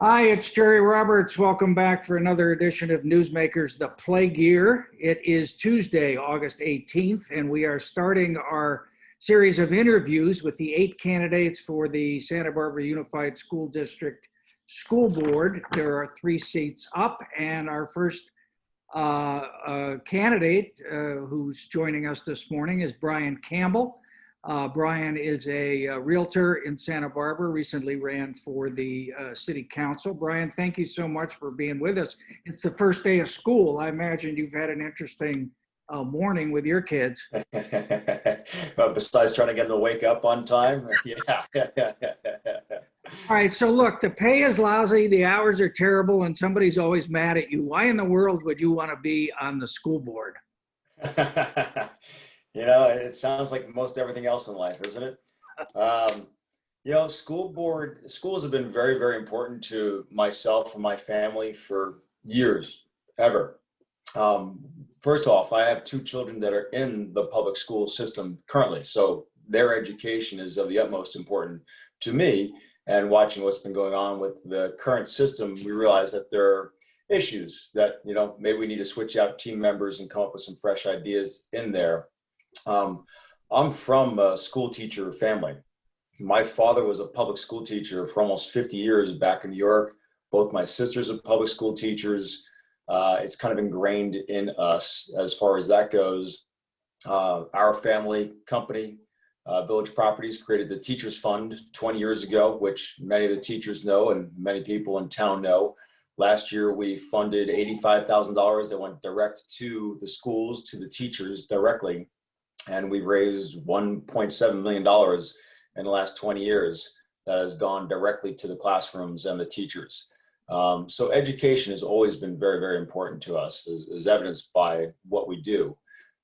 Hi, it's Jerry Roberts. Welcome back for another edition of Newsmakers, The Plague Year. It is Tuesday, August 18th, and we are starting our series of interviews with the 8 candidates for the Santa Barbara Unified School District School Board. There are 3 seats up, and our first candidate who's joining us this morning is Brian Campbell. Brian is a realtor in Santa Barbara, recently ran for the city council. Brian, thank you so much for being with us. It's the first day of school. I imagine you've had an interesting morning with your kids. Well, besides trying to get them to wake up on time, yeah. All right, so look, the pay is lousy, the hours are terrible, and somebody's always mad at you. Why in the world would you want to be on the school board? You know, it sounds like most everything else in life, isn't it? Schools have been very, very important to myself and my family for years, ever. First off, I have 2 children that are in the public school system currently, so their education is of the utmost importance to me. And watching what's been going on with the current system, we realize that there are issues that, maybe we need to switch out team members and come up with some fresh ideas in there. I'm from a school teacher family. My father was a public school teacher for almost 50 years back in New York. Both my sisters are public school teachers. It's kind of ingrained in us as far as that goes. Our family company, Village Properties, created the Teachers Fund 20 years ago, which many of the teachers know and many people in town know. Last year, we funded $85,000 that went direct to the schools, to the teachers directly. And we've raised $1.7 million in the last 20 years that has gone directly to the classrooms and the teachers. So education has always been very, very important to us, as evidenced by what we do.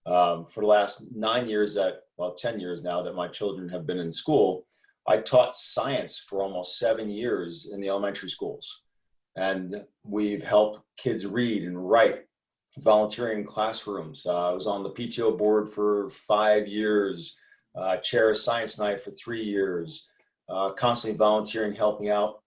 For the last 10 years now that my children have been in school, I taught science for almost 7 years in the elementary schools. And we've helped kids read and write, volunteering in classrooms. I was on the PTO board for 5 years, chair of science night for 3 years, constantly volunteering, helping out,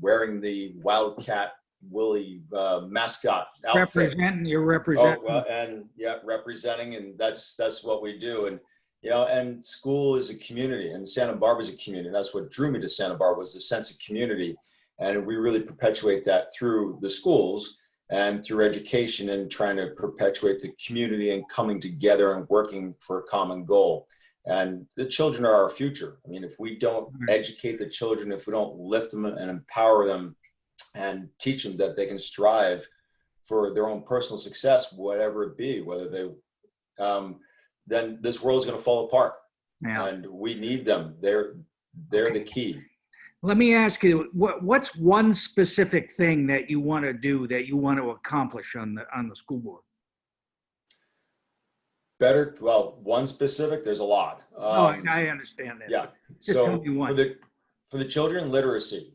wearing the Wildcat Willie mascot outfit. You're representing. Oh, well, and yeah, representing, and that's what we do. And and school is a community, and Santa Barbara is a community. And that's what drew me to Santa Barbara, was the sense of community. And we really perpetuate that through the schools and through education, and trying to perpetuate the community and coming together and working for a common goal. And the children are our future. I mean, if we don't educate the children, if we don't lift them and empower them and teach them that they can strive for their own personal success, whatever it be, whether they, then this world is going to fall apart. Yeah. And we need them. They're the key. Let me ask you, what's one specific thing that you want to do, that you want to accomplish on the school board? One specific, there's a lot. I understand that. Yeah. Just so tell me one. For the children, literacy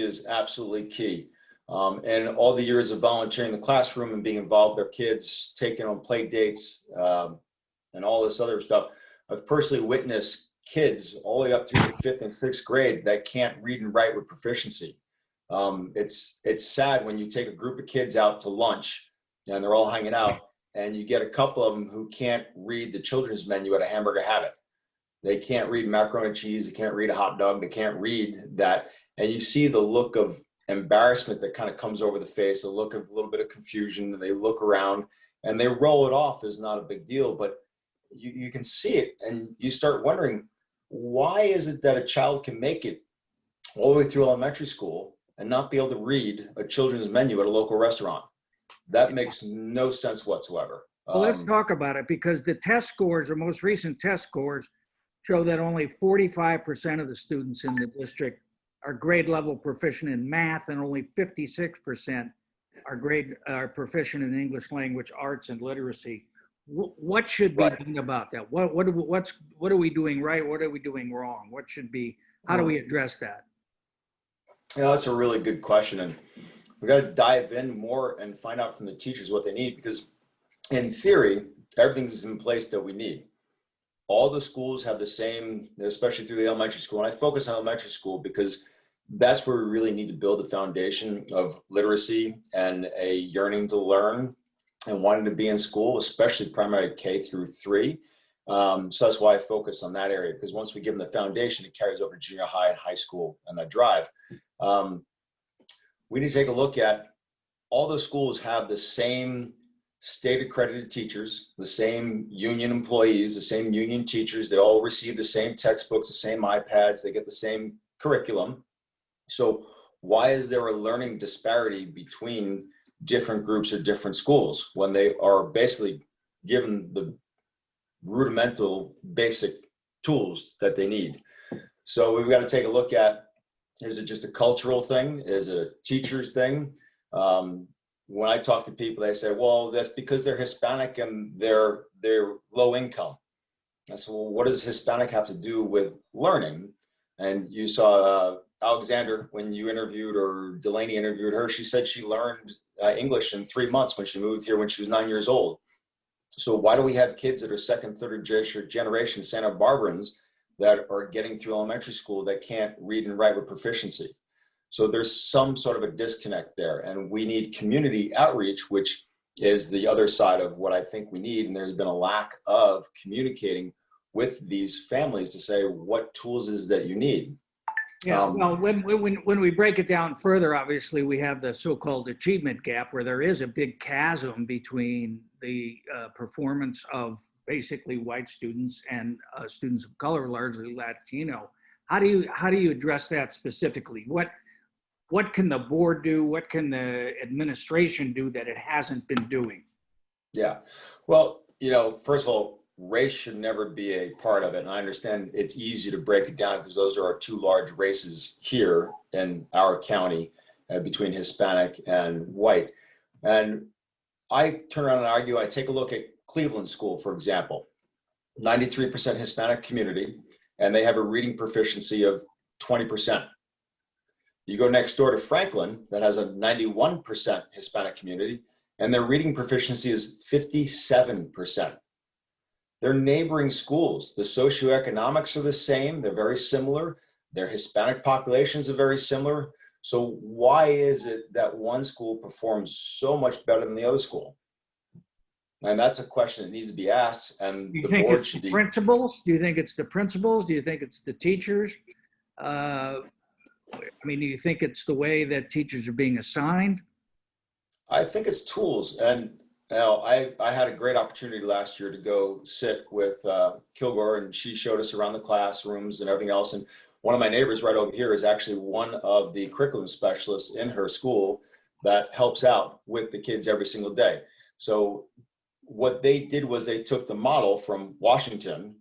is absolutely key. And all the years of volunteering in the classroom and being involved with their kids, taking on play dates, and all this other stuff, I've personally witnessed kids all the way up through the 5th and 6th grade that can't read and write with proficiency. It's sad when you take a group of kids out to lunch and they're all hanging out, and you get a couple of them who can't read the children's menu at a Hamburger Habit. They can't read macaroni and cheese. They can't read a hot dog. They can't read that. And you see the look of embarrassment that kind of comes over the face, a look of a little bit of confusion. They look around and they roll it off as not a big deal, but you can see it, and you start wondering, why is it that a child can make it all the way through elementary school and not be able to read a children's menu at a local restaurant? That makes no sense whatsoever. Well, let's talk about it, because the test scores, or most recent test scores, show that only 45% of the students in the district are grade level proficient in math, and only 56% are proficient in English language arts and literacy. What should be done about that? What are we doing right? What are we doing wrong? How do we address that? That's a really good question. And we got to dive in more and find out from the teachers what they need, because in theory, everything's in place that we need. All the schools have the same, especially through the elementary school. And I focus on elementary school because that's where we really need to build the foundation of literacy and a yearning to learn and wanting to be in school, especially primary K through 3. So that's why I focus on that area, because once we give them the foundation, it carries over to junior high and high school and that drive. We need to take a look at all those schools have the same state accredited teachers, the same union employees, the same union teachers. They all receive the same textbooks, the same iPads, they get the same curriculum. So why is there a learning disparity between different groups or different schools when they are basically given the rudimental basic tools that they need? So we've got to take a look at, is it just a cultural thing? Is it a teacher's thing? When I talk to people, they say, well, that's because they're Hispanic and they're low income. I said, well, what does Hispanic have to do with learning? And you saw Alexander, when you interviewed, or Delaney interviewed her, she said she learned English in 3 months when she moved here when she was 9 years old. So why do we have kids that are second, third generation Santa Barbarans that are getting through elementary school that can't read and write with proficiency? So there's some sort of a disconnect there, and we need community outreach, which is the other side of what I think we need. And there's been a lack of communicating with these families to say, what tools is that you need? Yeah, well, when we break it down further, obviously we have the so-called achievement gap, where there is a big chasm between the performance of basically white students and students of color, largely Latino. How do you address that specifically? What can the board do? What can the administration do that it hasn't been doing? Yeah, well, first of all, race should never be a part of it. And I understand it's easy to break it down because those are our two large races here in our county, between Hispanic and white. And I turn around and argue, I take a look at Cleveland School, for example, 93% Hispanic community, and they have a reading proficiency of 20%. You go next door to Franklin, that has a 91% Hispanic community, and their reading proficiency is 57%. They're neighboring schools. The socioeconomics are the same. They're very similar. Their Hispanic populations are very similar. So why is it that one school performs so much better than the other school? And that's a question that needs to be asked. And do you think it's the principals? Do you think it's the principals? Do you think it's the teachers? Do you think it's the way that teachers are being assigned? I think it's tools. And I had a great opportunity last year to go sit with Kilgore, and she showed us around the classrooms and everything else. And one of my neighbors right over here is actually one of the curriculum specialists in her school that helps out with the kids every single day. So what they did was they took the model from Washington,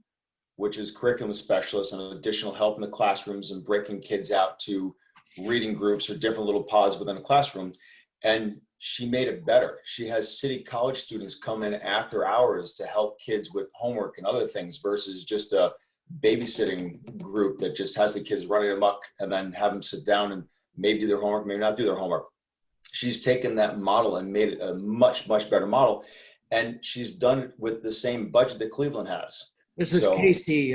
which is curriculum specialists and additional help in the classrooms and breaking kids out to reading groups or different little pods within a classroom. And she made it better. She has city college students come in after hours to help kids with homework and other things versus just a babysitting group that just has the kids running amok and then have them sit down and maybe do their homework, maybe not do their homework. She's taken that model and made it a much, much better model. And she's done it with the same budget that Cleveland has. This is Casey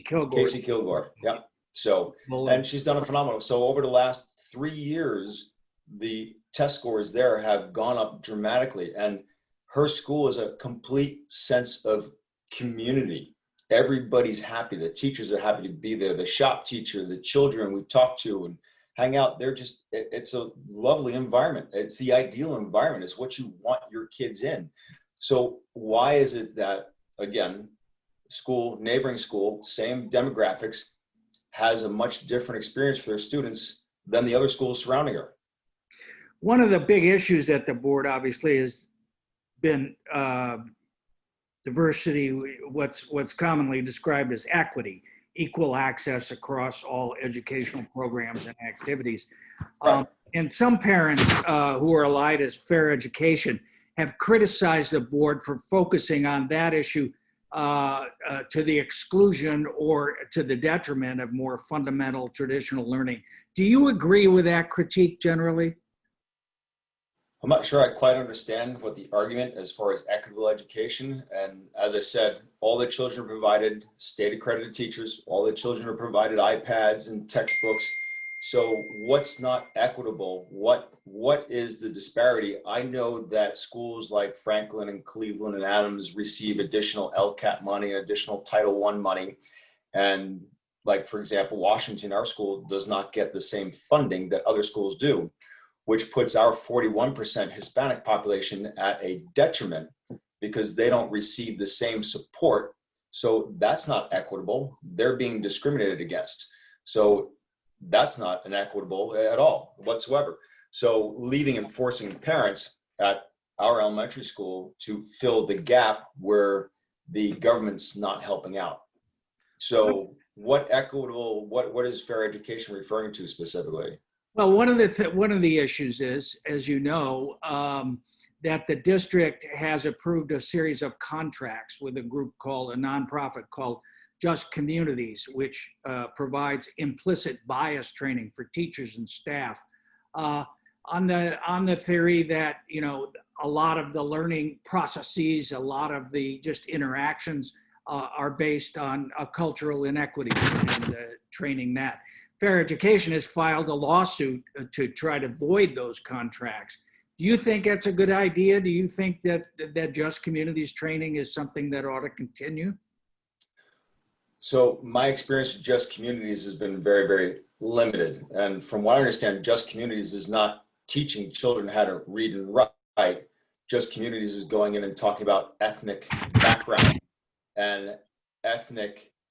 Kilgore. Casey Kilgore, yeah. So, and she's done a phenomenal. So over the last 3 years, the test scores there have gone up dramatically. And her school is a complete sense of community. Everybody's happy. The teachers are happy to be there. The shop teacher, the children we talk to and hang out, it's a lovely environment. It's the ideal environment. It's what you want your kids in. So why is it that, again, school, neighboring school, same demographics, has a much different experience for their students than the other schools surrounding her? One of the big issues at the board obviously has been diversity, what's commonly described as equity, equal access across all educational programs and activities. Right. And some parents who are allied as fair education have criticized the board for focusing on that issue to the exclusion or to the detriment of more fundamental traditional learning. Do you agree with that critique generally? I'm not sure I quite understand what the argument as far as equitable education. And as I said, all the children are provided state accredited teachers, all the children are provided iPads and textbooks. So what's not equitable? What is the disparity? I know that schools like Franklin and Cleveland and Adams receive additional LCAT money, additional Title I money. And like, for example, Washington, our school does not get the same funding that other schools do, which puts our 41% Hispanic population at a detriment because they don't receive the same support. So that's not equitable. They're being discriminated against. So that's not inequitable at all whatsoever. So leaving and forcing parents at our elementary school to fill the gap where the government's not helping out. So what is fair education referring to specifically? Well, one of the issues is, as you know, that the district has approved a series of contracts with a nonprofit called Just Communities, which provides implicit bias training for teachers and staff, on the theory that, you know, a lot of the learning processes, a lot of the just interactions are based on a cultural inequity and training that. Fair Education has filed a lawsuit to try to void those contracts. Do you think that's a good idea? Do you think that Just Communities training is something that ought to continue? So my experience with Just Communities has been very, very limited. And from what I understand, Just Communities is not teaching children how to read and write. Just Communities is going in and talking about ethnic background and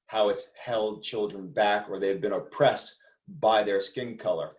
how it's held children back or they've been oppressed by their skin color.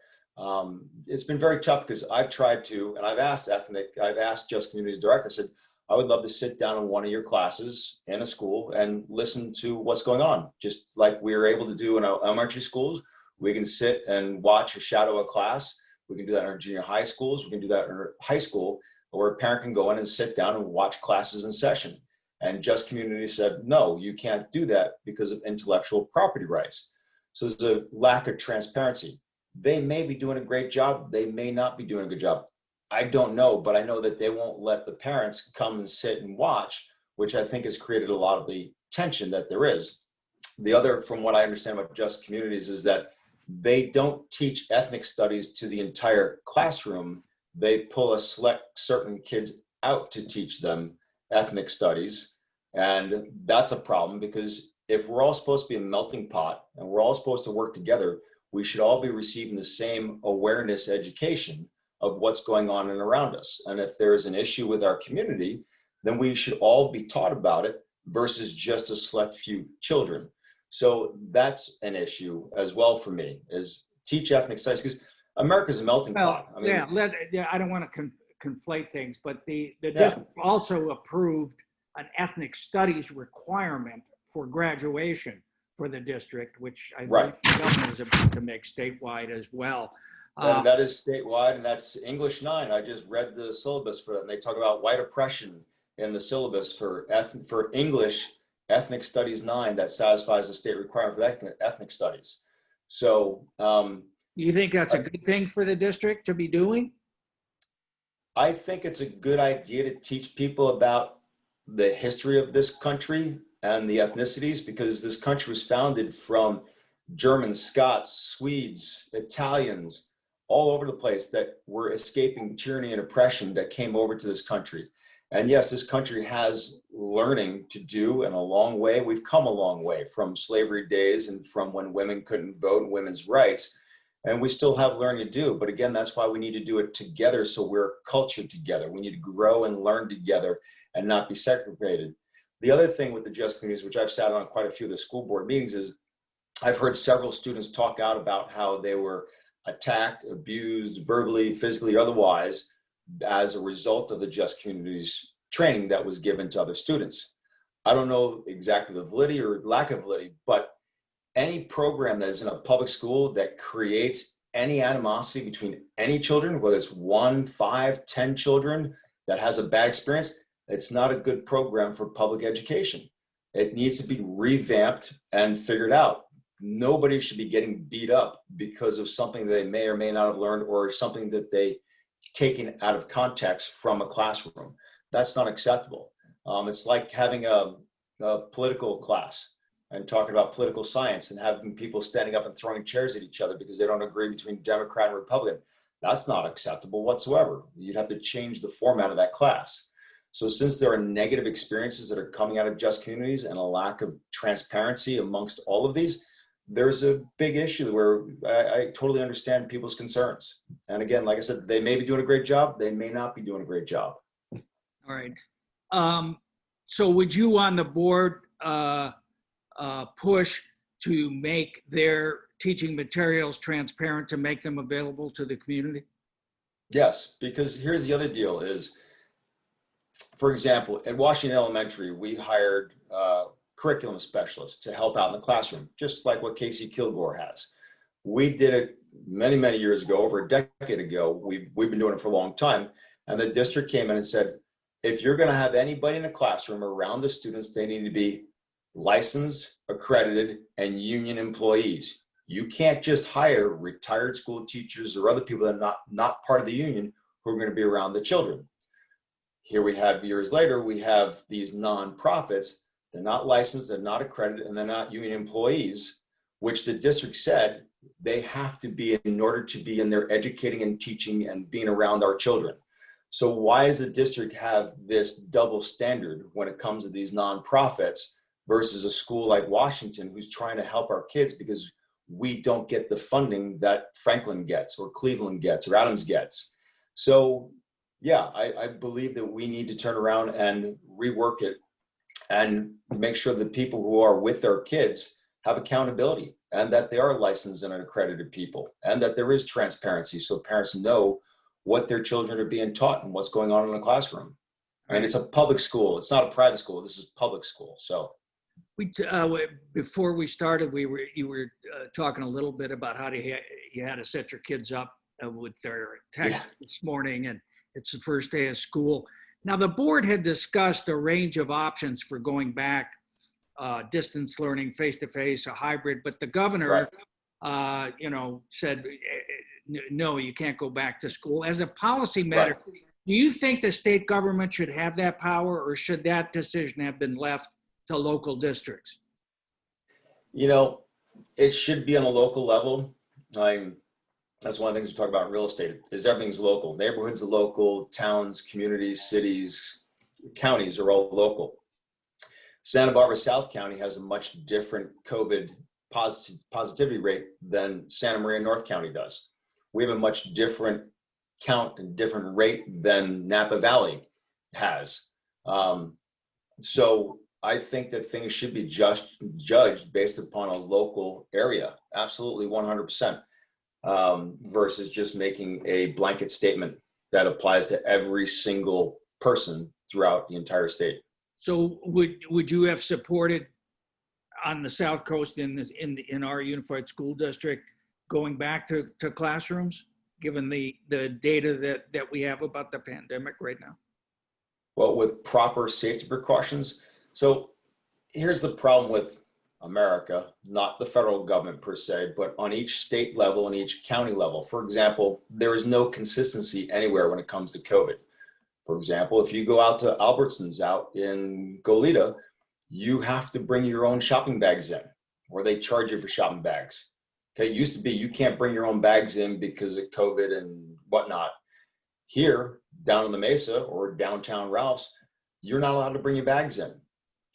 It's been very tough because I've tried to, and I've asked Just Communities director, I said, I would love to sit down in one of your classes in a school and listen to what's going on. Just like we were able to do in our elementary schools, we can sit and watch or shadow a class. We can do that in our junior high schools. We can do that in our high school, where a parent can go in and sit down and watch classes in session. And Just Communities said, no, you can't do that because of intellectual property rights. So there's a lack of transparency. They may be doing a great job. They may not be doing a good job. I don't know, but I know that they won't let the parents come and sit and watch, which I think has created a lot of the tension that there is. The other, from what I understand about Just Communities, is that they don't teach ethnic studies to the entire classroom. They pull a select certain kids out to teach them ethnic studies. And that's a problem because if we're all supposed to be a melting pot and we're all supposed to work together, we should all be receiving the same awareness education of what's going on and around us. And if there's an issue with our community, then we should all be taught about it versus just a select few children. So that's an issue as well for me, is teach ethnic studies, because America's a melting pot. I mean, I don't want to conflate things, but the district also approved an ethnic studies requirement for graduation for the district, which I think the governor is about to make statewide as well. That is statewide, and that's English 9. I just read the syllabus for that, and they talk about white oppression in the syllabus for English ethnic studies 9 that satisfies the state requirement for ethnic studies. So you think that's a good thing for the district to be doing? I think it's a good idea to teach people about the history of this country and the ethnicities, because this country was founded from Germans, Scots, Swedes, Italians, all over the place that were escaping tyranny and oppression that came over to this country. And yes, this country has learning to do, and a long way. We've come a long way from slavery days and from when women couldn't vote and women's rights. And we still have learning to do. But again, that's why we need to do it together, so we're cultured together. We need to grow and learn together and not be segregated. The other thing with the Just Communities, which I've sat on quite a few of the school board meetings, is I've heard several students talk out about how they were attacked, abused, verbally, physically, otherwise, as a result of the Just Communities training that was given to other students. I don't know exactly the validity or lack of validity, but any program that is in a public school that creates any animosity between any children, whether it's 1, 5, 10 children that has a bad experience, it's not a good program for public education. It needs to be revamped and figured out. Nobody should be getting beat up because of something they may or may not have learned, or something that they taken out of context from a classroom. That's not acceptable. It's like having a political class, and talking about political science and having people standing up and throwing chairs at each other because they don't agree between Democrat and Republican. That's not acceptable whatsoever. You'd have to change the format of that class. So since there are negative experiences that are coming out of just communities and a lack of transparency amongst all of these, there's a big issue where I totally understand people's concerns. And again, like I said, they may be doing a great job. They may not be doing a great job. All right. So would you on the board push to make their teaching materials transparent, to make them available to the community? Yes, because here's the other deal is, for example, at Washington Elementary, we hired curriculum specialists to help out in the classroom, just like what Casey Kilgore has. We did it many, many years ago, over a decade ago. We've been doing it for a long time. And the district came in and said, if you're going to have anybody in the classroom around the students, they need to be licensed, accredited, and union employees. You can't just hire retired school teachers or other people that are not part of the union who are going to be around the children. Here we have, years later, we have these nonprofits. They're not licensed, they're not accredited, and they're not union employees, which the district said they have to be in order to be in there educating and teaching and being around our children. So why does the district have this double standard when it comes to these nonprofits versus a school like Washington who's trying to help our kids because we don't get the funding that Franklin gets or Cleveland gets or Adams gets? So yeah, I believe that we need to turn around and rework it and make sure that people who are with their kids have accountability and that they are licensed and accredited people and that there is transparency so parents know what their children are being taught and what's going on in the classroom. And it's a public school. It's not a private school. This is public school. So before we started, you were talking a little bit about how you had to set your kids up with their tech this morning, and it's the first day of school. Now, the board had discussed a range of options for going back, distance learning, face-to-face, a hybrid, but the governor, said, no, you can't go back to school. As a policy matter, do you think the state government should have that power, or should that decision have been left to local districts? You know, it should be on a local level. That's one of the things we talk about in real estate is everything's local. Neighborhoods are local, towns, communities, cities, counties are all local. Santa Barbara South County has a much different COVID positivity rate than Santa Maria North County does. We have a much different count and different rate than Napa Valley has. So I think that things should be judged based upon a local area. Absolutely 100%. Versus just making a blanket statement that applies to every single person throughout the entire state. So would you have supported on the South Coast in our unified school district going back to classrooms, given the data that we have about the pandemic right now? Well, with proper safety precautions. So here's the problem with America, not the federal government per se, but on each state level and each county level. For example, there is no consistency anywhere when it comes to COVID. For example, if you go out to Albertsons out in Goleta, you have to bring your own shopping bags in, or they charge you for shopping bags. Okay, it used to be you can't bring your own bags in because of COVID and whatnot. Here, down in the Mesa or downtown Ralph's, you're not allowed to bring your bags in.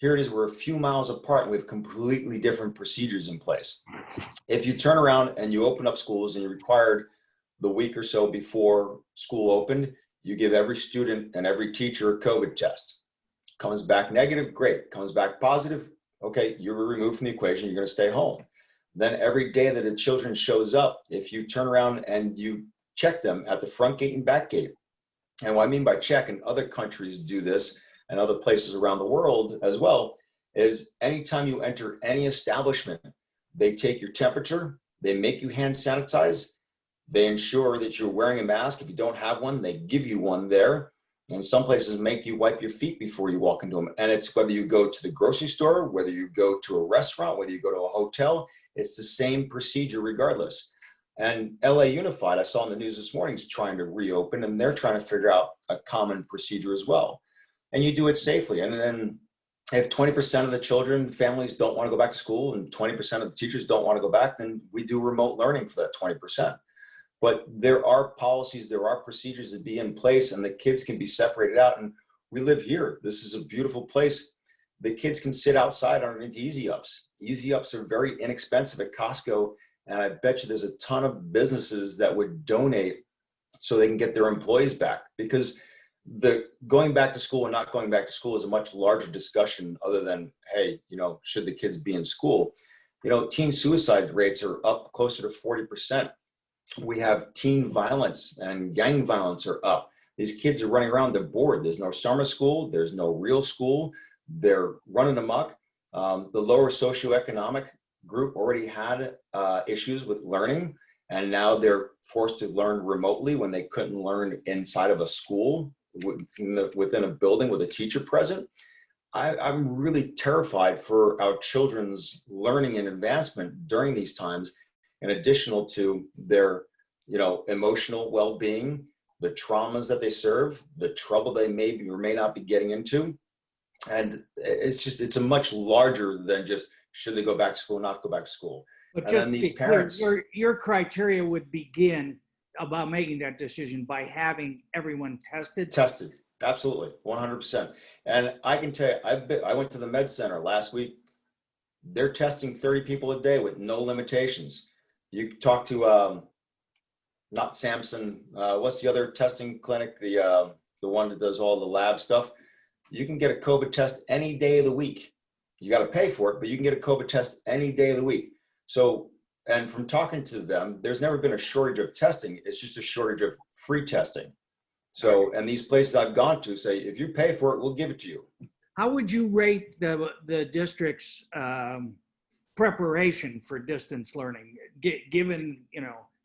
Here it is, we're a few miles apart and we have completely different procedures in place. If you turn around and you open up schools and you required the week or so before school opened, you give every student and every teacher a COVID test. Comes back negative, great. Comes back positive, okay, you're removed from the equation, you're gonna stay home. Then every day that a children shows up, if you turn around and you check them at the front gate and back gate, and what I mean by check, and other countries do this, and other places around the world as well, is anytime you enter any establishment, they take your temperature, they make you hand sanitize, they ensure that you're wearing a mask. If you don't have one, they give you one there. And some places make you wipe your feet before you walk into them. And it's whether you go to the grocery store, whether you go to a restaurant, whether you go to a hotel, it's the same procedure regardless. And LA Unified, I saw in the news this morning, is trying to reopen, and they're trying to figure out a common procedure as well. And you do it safely. And then if 20% of the children, families don't want to go back to school and 20% of the teachers don't want to go back, then we do remote learning for that 20%. But there are policies, there are procedures to be in place, and the kids can be separated out. And we live here. This is a beautiful place. The kids can sit outside underneath easy ups. Easy ups are very inexpensive at Costco. And I bet you there's a ton of businesses that would donate so they can get their employees back, because the going back to school and not going back to school is a much larger discussion other than, hey, should the kids be in school? Teen suicide rates are up closer to 40%. We have teen violence and gang violence are up. These kids are running around, they're bored. There's no summer school. There's no real school. They're running amok. The lower socioeconomic group already had issues with learning, and now they're forced to learn remotely when they couldn't learn inside of a school within a building with a teacher present. I'm really terrified for our children's learning and advancement during these times, in addition to their, emotional well-being, the traumas that they serve, the trouble they may be or may not be getting into. And it's a much larger than just should they go back to school, not go back to school. But and just then to these be clear, parents, your criteria would begin about making that decision by having everyone tested? Tested, absolutely, 100%. And I can tell you, I went to the med center last week. They're testing 30 people a day with no limitations. You talk to, not Samson, what's the other testing clinic? The one that does all the lab stuff. You can get a COVID test any day of the week. You got to pay for it, but you can get a COVID test any day of the week. So, and from talking to them, there's never been a shortage of testing. It's just a shortage of free testing. So, and these places I've gone to say, if you pay for it, we'll give it to you. How would you rate the district's preparation for distance learning, given,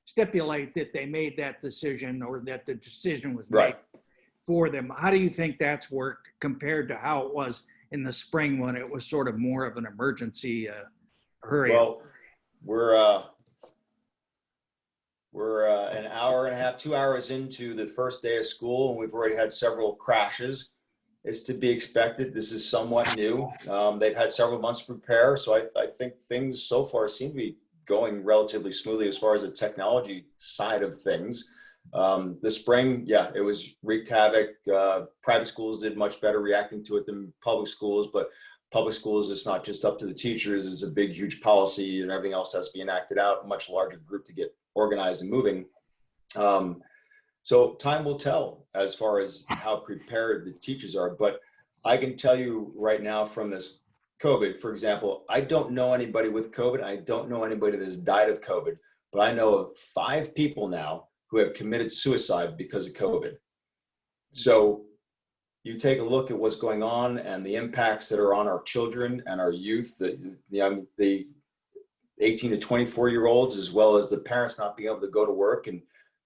stipulate that they made that decision or that the decision was made for them? How do you think that's worked compared to how it was in the spring when it was sort of more of an emergency hurry? Well, we're an hour and a half, 2 hours into the first day of school, and we've already had several crashes. It's to be expected. This is somewhat new. They've had several months to prepare, so I think things so far seem to be going relatively smoothly as far as the technology side of things. The spring, it was wreaked havoc. Private schools did much better reacting to it than public schools, but public schools, it's not just up to the teachers. It's a big, huge policy and everything else has to be enacted out, a much larger group to get organized and moving. So time will tell as far as how prepared the teachers are. But I can tell you right now from this COVID, for example, I don't know anybody with COVID. I don't know anybody that has died of COVID, but I know of 5 people now who have committed suicide because of COVID. So you take a look at what's going on and the impacts that are on our children and our youth, the 18 to 24-year-olds, as well as the parents not being able to go to work and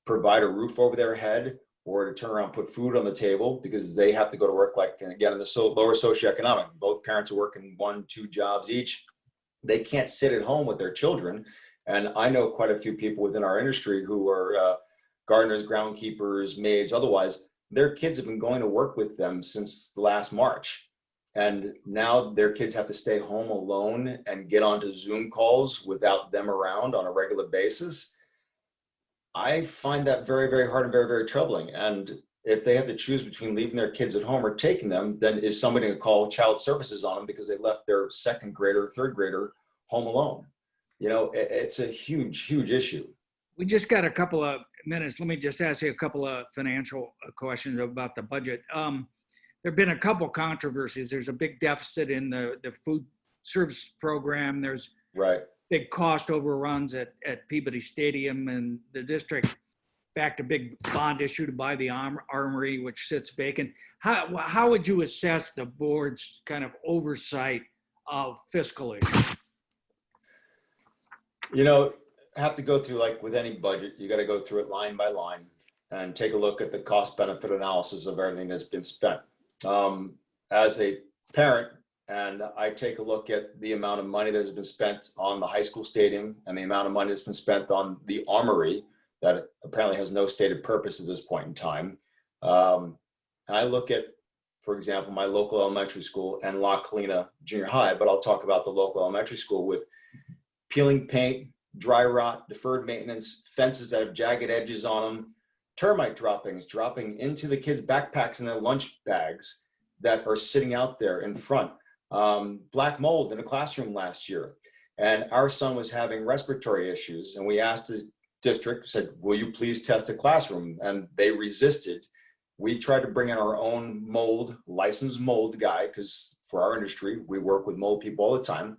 provide a roof over their head or to turn around and put food on the table because they have to go to work, like, again, in the lower socioeconomic. Both parents are working 1, 2 jobs each. They can't sit at home with their children. And I know quite a few people within our industry who are gardeners, groundkeepers, maids, otherwise. Their kids have been going to work with them since last March. And now their kids have to stay home alone and get onto Zoom calls without them around on a regular basis. I find that very, very hard and very, very troubling. And if they have to choose between leaving their kids at home or taking them, then is somebody going to call child services on them because they left their 2nd grader, 3rd grader home alone? It's a huge, huge issue. We just got a couple of minutes. Let me just ask you a couple of financial questions about the budget. There have been a couple controversies. There's a big deficit in the food service program. There's big cost overruns at Peabody Stadium, and the district backed a big bond issue to buy the armory, which sits vacant. How would you assess the board's kind of oversight of fiscal issues? Have to go through, like with any budget, you got to go through it line by line and take a look at the cost benefit analysis of everything that's been spent. As a parent, and I take a look at the amount of money that has been spent on the high school stadium and the amount of money that's been spent on the armory that apparently has no stated purpose at this point in time. I look at for example, my local elementary school and La Colina Junior High, but I'll talk about the local elementary school with peeling paint, dry rot, deferred maintenance, fences that have jagged edges on them, termite droppings dropping into the kids' backpacks and their lunch bags that are sitting out there in front, black mold in a classroom last year. And our son was having respiratory issues, and we asked the district, said, will you please test a classroom? And they resisted. We tried to bring in our own mold, licensed mold guy, because for our industry, we work with mold people all the time.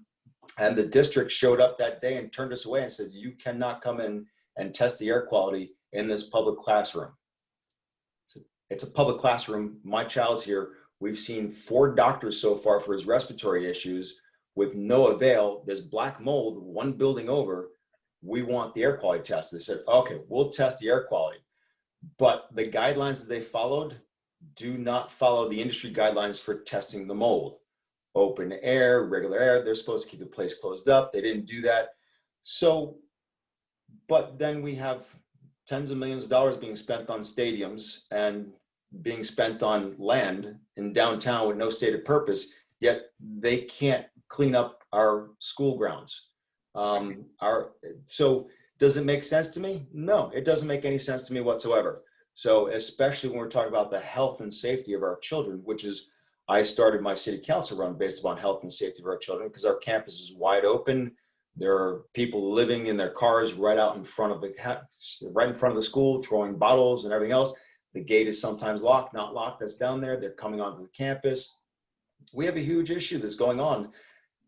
And the district showed up that day and turned us away and said, you cannot come in and test the air quality in this public classroom. So it's a public classroom. My child's here. We've seen 4 doctors so far for his respiratory issues with no avail. There's black mold 1 building over. We want the air quality test. They said, okay, we'll test the air quality. But the guidelines that they followed do not follow the industry guidelines for testing the mold. Open air, regular air, they're supposed to keep the place closed up. They didn't do that. So, but then we have tens of millions of dollars being spent on stadiums and being spent on land in downtown with no stated purpose, yet they can't clean up our school grounds. So does it make sense to me? No, it doesn't make any sense to me whatsoever. So especially when we're talking about the health and safety of our children, which is, I started my city council run based upon health and safety of our children because our campus is wide open. There are people living in their cars right out in front of the school, throwing bottles and everything else. The gate is sometimes locked, not locked, that's down there. They're coming onto the campus. We have a huge issue that's going on,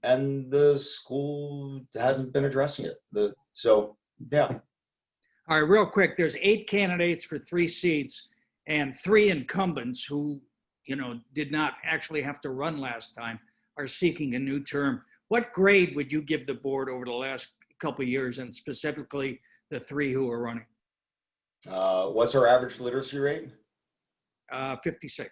and the school hasn't been addressing it. So, yeah. All right, real quick, there's 8 candidates for 3 seats and 3 incumbents who, did not actually have to run last time are seeking a new term. What grade would you give the board over the last couple of years, and specifically the 3 who are running? What's our average literacy rate? 56%.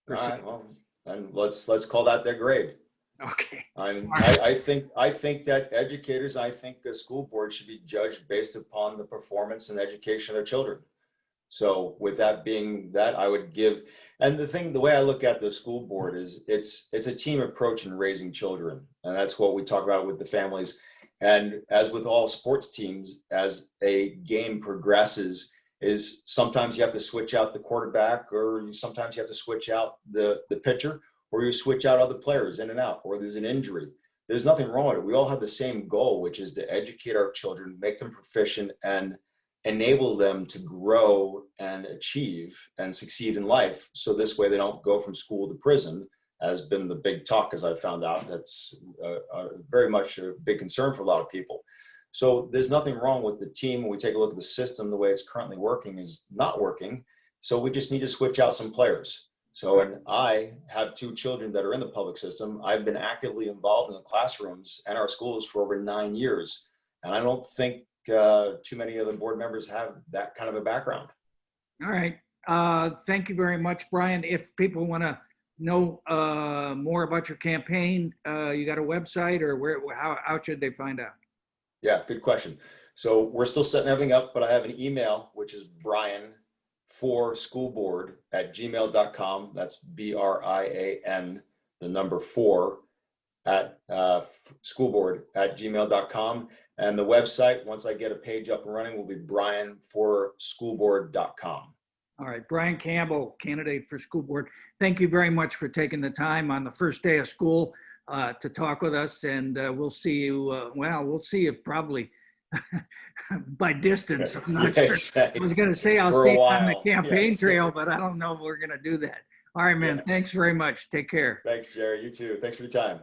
All right, well, then let's call that their grade. Okay. I think that educators, I think the school board should be judged based upon the performance and education of their children. So with that being that, I would give, and the way I look at the school board is it's a team approach in raising children. And that's what we talk about with the families. And as with all sports teams, as a game progresses, is sometimes you have to switch out the quarterback, or sometimes you have to switch out the pitcher, or you switch out other players in and out, or there's an injury. There's nothing wrong with it. We all have the same goal, which is to educate our children, make them proficient, and enable them to grow and achieve and succeed in life. So this way they don't go from school to prison, has been the big talk, as I found out. That's very much a big concern for a lot of people. So there's nothing wrong with the team. When we take a look at the system, the way it's currently working is not working. So we just need to switch out some players. So, and I have 2 children that are in the public system. I've been actively involved in the classrooms and our schools for over 9 years. And I don't think too many other board members have that kind of a background. All right. Thank you very much, Brian. If people want to know more about your campaign, you got a website, or how should they find out? Yeah, good question. So we're still setting everything up, but I have an email, which is brian4schoolboard@gmail.com. That's BRIAN, the number 4 at schoolboard@gmail.com. And the website, once I get a page up and running, will be brian4schoolboard.com. All right, Brian Campbell, candidate for school board. Thank you very much for taking the time on the first day of school to talk with us, and we'll see you. We'll see you probably by distance. I'm not sure. I was going to say I'll see you on the campaign trail, but I don't know if we're going to do that. All right, man. Yeah. Thanks very much. Take care. Thanks, Jerry. You too. Thanks for your time.